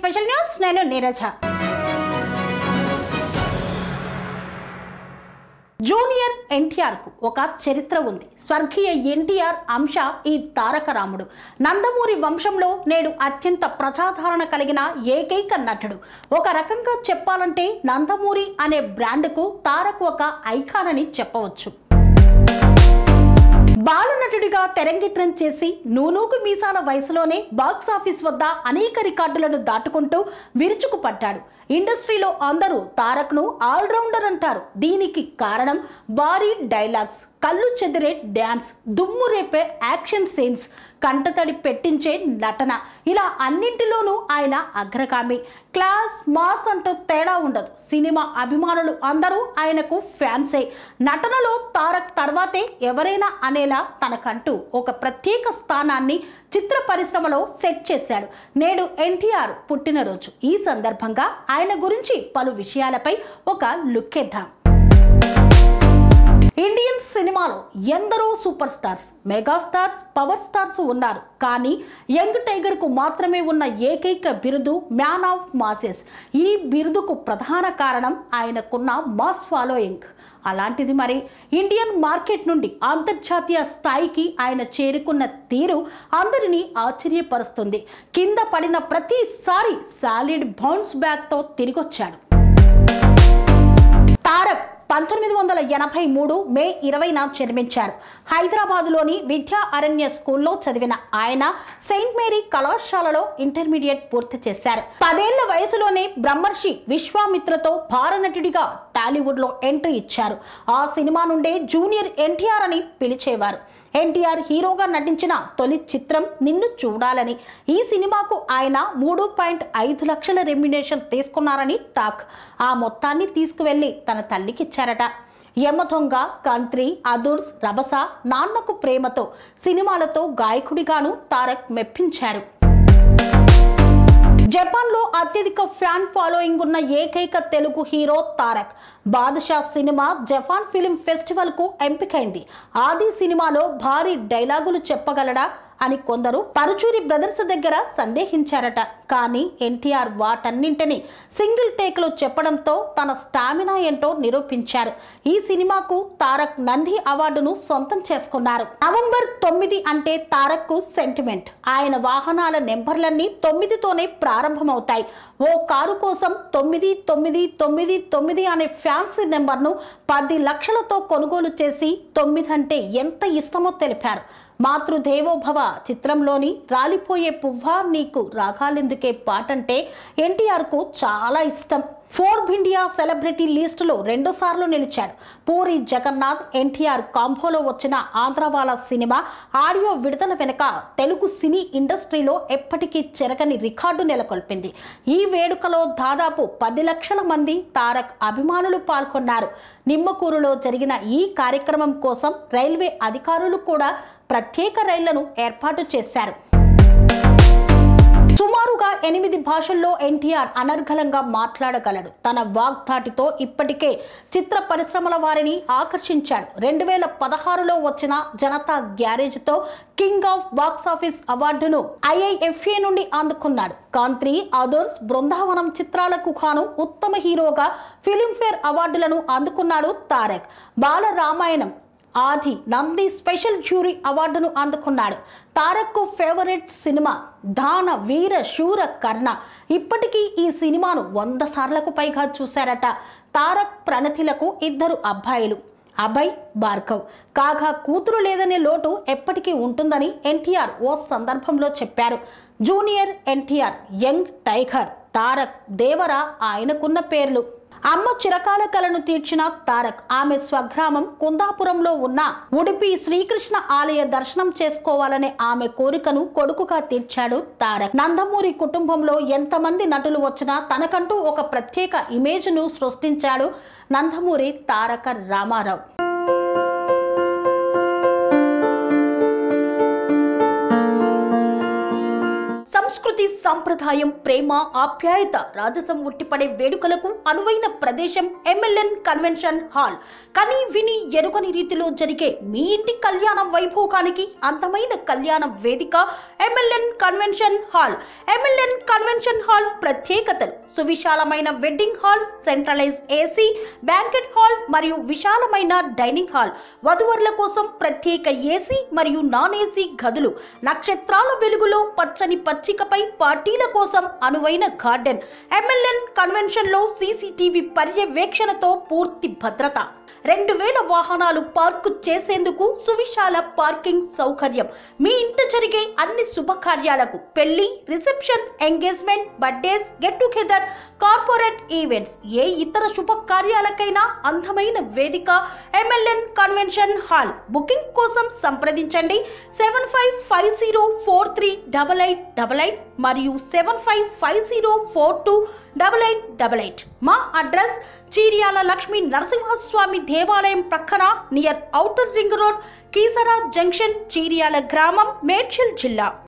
Special news నేను Neeraja. Junior NTR కు ఒక చరిత్ర ఉంది. స్వర్గీయ ఎన్టీఆర్ అంశ ఈ తారక రాముడు. నందమూరి వంశంలో నేడు అత్యంత ప్రజాదరణ కలిగిన ఏకైక నటుడు. ఒక రకంగా చెప్పాలంటే నందమూరి అనే బ్రాండ్కు తారక్ ఒక ఐకాన్ అని చెప్పవచ్చు. బాలనటుడిగా తెరంగేట్రం చేసి నూనూగు మీసాల వయసులోనే బాక్సాఫీస్ వద్ద అనేక రికార్డులను దాటుకుంటూ విరుచుకుపడ్డాడు. ఇండస్ట్రీలో అందరూ తారక్ను ఆల్రౌండర్ అంటారు. దీనికి కారణం భారీ డైలాగ్స్, కళ్ళు చెదిరే డ్యాన్స్, దుమ్ము రేపే యాక్షన్ సీన్స్, కంటతడి పెట్టించే నటన, ఇలా అన్నింటిలోనూ ఆయన అగ్రగామి. క్లాస్, మాస్ అంటూ తేడా ఉండదు. సినిమా అభిమానులు అందరూ ఆయనకు ఫ్యాన్సే. నటనలో తారక్ తర్వాతే ఎవరైనా అనేలా తనకంటూ ఒక ప్రత్యేక స్థానాన్ని చిత్ర పరిశ్రమలో సెట్ చేశాడు. నేడు ఎన్టీఆర్ పుట్టినరోజు. ఈ సందర్భంగా ఆయన గురించి పలు విషయాలపై ఒక లుక్కేద్దాం. ఇండియన్ సినిమాలో ఎందరో super stars, megastars, power stars ఉన్నారు. కానీ యంగ్ టైగర్ కు మాత్రమే ఉన్న ఏకైక బిరుదు మ్యాన్ ఆఫ్ మాసెస్. ఈ బిరుదుకు ప్రధాన కారణం ఆయనకున్న మాస్ ఫాలోయింగ్. అలాంటిది మరి ఇండియన్ మార్కెట్ నుండి అంతర్జాతీయ స్థాయికి ఆయన చేరుకున్న తీరు అందరినీ ఆశ్చర్యపరుస్తుంది. కింద పడిన ప్రతిసారి సాలిడ్ బౌన్స్ బ్యాక్తో తిరిగొచ్చాడు. తారక్ 1983 మే 20న జన్మించారు. హైదరాబాదులోని విద్యా అరణ్య స్కూల్లో చదివిన ఆయన సెయింట్ మేరీ కళాశాలలో ఇంటర్మీడియట్ పూర్తి చేశారు. 10 ఏళ్ల వయసులోనే బ్రహ్మర్షి విశ్వామిత్రతో భారనటుడిగా టాలీవుడ్ లో ఎంట్రీ ఇచ్చారు. ఆ సినిమా నుండే జూనియర్ ఎన్టీఆర్ అని పిలిచేవారు. ఎన్టీఆర్ హీరోగా నటించిన తొలి చిత్రం నిన్ను చూడాలని. ఈ సినిమాకు ఆయన 3.5 లక్షల రెమ్యునేషన్ తీసుకున్నారని టాక్. ఆ మొత్తాన్ని తీసుకువెళ్లి తన తల్లికిచ్చారట. యమదొంగ, కంత్రి, అదుర్స్, రభస, నాన్నకు ప్రేమతో సినిమాలతో గాయకుడిగాను తారక్ మెప్పించారు. జపాన్లో అత్యధిక ఫ్యాన్ ఫాలోయింగ్ ఉన్న ఏకైక Telugu hero Tarak. Badshah cinema Japan film festival కు ఎంపికైంది. ఆది సినిమాలో భారీ డైలాగులు చెప్పగలడా అని కొందరు పరుచూరి బ్రదర్స్ దగ్గర సందేహించారట. కానీ ఎన్టీఆర్ వాటన్నింటినీ సింగిల్ టేక్ లో చెప్పడంతో తన స్టామినా ఏంటో నిరూపించారు. ఈ సినిమాకు తారక్ నంది అవార్డును సొంతం చేసుకున్నారు. నవంబర్ 9 అంటే తారక్ కు సెంటిమెంట్. ఆయన వాహనాల నెంబర్లన్నీ 9తోనే ప్రారంభమవుతాయి. ఓ కారు కోసం 9999 అనే ఫ్యాన్సీ నెంబర్ను 10 లక్షలతో కొనుగోలు చేసి 9 అంటే ఎంత ఇష్టమో తెలిపారు. మాతృదేవోభవ చిత్రంలోని రాలిపోయే పువ్వా నీకు రాగాలెందుకే పాటంటే ఎన్టీఆర్ కు చాలా ఇష్టం. ఫోర్బ్స్ ఇండియా సెలబ్రిటీ లిస్టులో 2 సార్లు నిలిచాడు. పూరి జగన్నాథ్, ఎన్టీఆర్ కాంబోలో వచ్చిన ఆంధ్రవాలా సినిమా ఆడియో విడుదల వెనుక తెలుగు సినీ ఇండస్ట్రీలో ఎప్పటికీ చెరగని రికార్డు నెలకొల్పింది. ఈ వేడుకలో దాదాపు 10 లక్షల మంది తారక్ అభిమానులు పాల్గొన్నారు. నిమ్మకూరులో జరిగిన ఈ కార్యక్రమం కోసం రైల్వే అధికారులు కూడా ప్రత్యేక రైళ్లను ఏర్పాటు చేశారు. సుమారుగా 8 భాషల్లో ఎన్టీఆర్ అనర్గళంగా మాట్లాడగలడు. తన వాగ్ధాటితో ఇప్పటికే చిత్ర పరిశ్రమల వారిని ఆకర్షించాడు. 2016లో వచ్చిన జనతా గ్యారేజ్తో కింగ్ ఆఫ్ బాక్సాఫీస్ అవార్డును IIFA నుండి అందుకున్నాడు. కాంత్రి, అదర్స్, బృందావనం చిత్రాలకు గాను ఉత్తమ హీరోగా ఫిలింఫేర్ అవార్డులను అందుకున్నాడు తారక్. బాల రామాయణం, ఆది, నంది స్పెషల్ జ్యూరీ అవార్డును అందుకున్నాడు. తారక్ కు ఫేవరెట్ సినిమా దాన వీర శూర కర్ణ. ఇప్పటికీ ఈ సినిమాను 100 సార్లకు పైగా చూశారట. తారక్ ప్రణతిలకు 2 అబ్బాయిలు, అభయ్, భార్గవ్. కాగా కూతురు లేదనే లోటు ఎప్పటికీ ఉంటుందని ఎన్టీఆర్ ఓ సందర్భంలో చెప్పారు. Junior NTR, young tiger, Tarak, Devara ఆయనకున్న పేర్లు. అమ్మ చిరకాల కలను తీర్చిన తారక్ ఆమె స్వగ్రామం కుందాపురంలో ఉన్న ఉడిపి శ్రీకృష్ణ ఆలయ దర్శనం చేసుకోవాలనే ఆమె కోరికను కొడుకుగా తీర్చాడు తారక్. నందమూరి కుటుంబంలో ఎంతమంది నటులు వచ్చినా తనకంటూ ఒక ప్రత్యేక ఇమేజ్ను సృష్టించాడు నందమూరి తారక రామారావు. సంస్కృతి సంప్రదాయం, ప్రేమ, ఆప్యాయత, రాజసం ఉట్టిపడే వేడుకలకు అనువైన ప్రదేశం MLN కన్వెన్షన్ హాల్. కని విని ఎరుగని రీతిలో జరిగే మీ ఇంటి కళ్యాణ వైభోగానికి అందమైన కళ్యాణ వేదిక MLN convention hall. MLN convention hall ప్రత్యేకతలు: సువిశాలమైన wedding halls, centralise AC banquet hall మరియు విశాలమైన డైనింగ్ హాల్, వధువరుల కోసం ప్రత్యేక AC మరియు నాన్ AC గదులు, నక్షత్రాల వెలుగులో పచ్చని పచ్చికపై పార్టీల కోసం అనువైన గార్డెన్. MLN కన్వెన్షన్ లో CCTV పర్యవేక్షణతో పూర్తి భద్రత. 2000 వాహనాలు పార్కు చేసేందుకు సువిశాల పార్కింగ్ సౌకర్యం. మీ ఇంట జరిగే అన్ని శుభకార్యాలకు, పెళ్లి, reception, engagement, birthdays, get together, corporate events, ఏ ఇతర శుభకార్యాలకైనా అందమైన వేదిక MLN కన్వెన్షన్ హాల్. బుకింగ్ కోసం సంప్రదించండి 7550438888 మరియు 7550428888. మా అడ్రస్ చీర్యాల లక్ష్మీ నరసింహస్వామి దేవాలయం ప్రక్కన, near outer ring road, Keesara junction, Cheeryal గ్రామం, మేడ్చల్ జిల్లా.